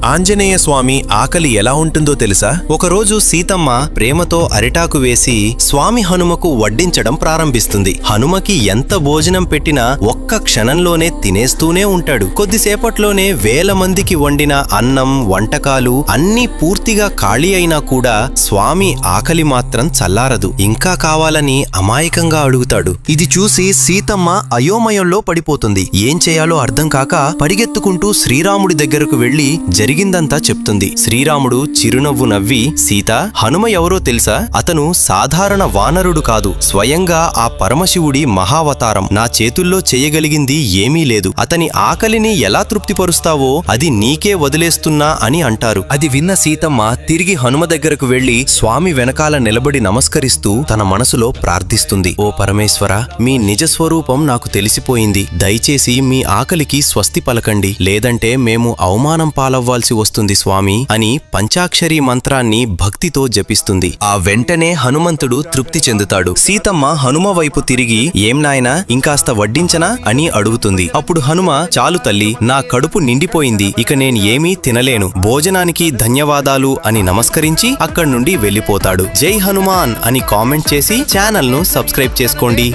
ఆంజనేయ స్వామి ఆకలి ఎలా ఉంటుందో తెలుసా? ఒకరోజు సీతమ్మ ప్రేమతో అరిటాకు వేసి స్వామి హనుమకు వడ్డించడం ప్రారంభిస్తుంది. హనుమకి ఎంత భోజనం పెట్టినా ఒక్క క్షణంలోనే తినేస్తూనే ఉంటాడు. కొద్దిసేపట్లోనే వేల మందికి వండిన అన్నం, వంటకాలు అన్నీ పూర్తిగా ఖాళీ అయినా కూడా స్వామి ఆకలి మాత్రం చల్లారదు. ఇంకా కావాలని అమాయకంగా అడుగుతాడు. ఇది చూసి సీతమ్మ అయోమయంలో పడిపోతుంది. ఏం చేయాలో అర్థం కాక పరిగెత్తుకుంటూ శ్రీరాముడి దగ్గరకు వెళ్లి జరిగిందంతా చెప్తుంది. శ్రీరాముడు చిరునవ్వు నవ్వి, సీత, హనుమ ఎవరో తెలుసా? అతను సాధారణ వానరుడు కాదు, స్వయంగా ఆ పరమశివుడి మహావతారం. నా చేతుల్లో చేయగలిగింది ఏమీ లేదు. అతని ఆకలిని ఎలా తృప్తిపరుస్తావో అది నీకే వదిలేస్తున్నా అని అంటారు. అది విన్న సీతమ్మ తిరిగి హనుమ దగ్గరకు వెళ్లి స్వామి వెనకాల నిలబడి నమస్కరిస్తూ తన మనసులో ప్రార్థిస్తుంది. ఓ పరమేశ్వర, మీ నిజస్వరూపం నాకు తెలిసిపోయింది. దయచేసి మీ ఆకలికి స్వస్తి పలకండి, లేదంటే మేము అవమానం పాలవ్వాల్సి వస్తుంది స్వామి అని పంచాక్షరీ మంత్రాన్ని భక్తితో జపిస్తుంది. ఆ వెంటనే హనుమంతుడు తృప్తి చెందుతాడు. సీతమ్మ హనుమ వైపు తిరిగి, ఏం నాయనా, ఇంకాస్త వడ్డించనా అని అడుగుతుంది. అప్పుడు హనుమ, చాలు తల్లి, నా కడుపు నిండిపోయింది, ఇక నేను ఏమీ తినలేను, భోజనానికి ధన్యవాదాలు అని నమస్కరించి అక్కడి నుండి వెళ్లిపోతాడు. జై హనుమాన్ అని కామెంట్ చేసి ఛానల్ ను సబ్స్క్రైబ్ చేసుకోండి.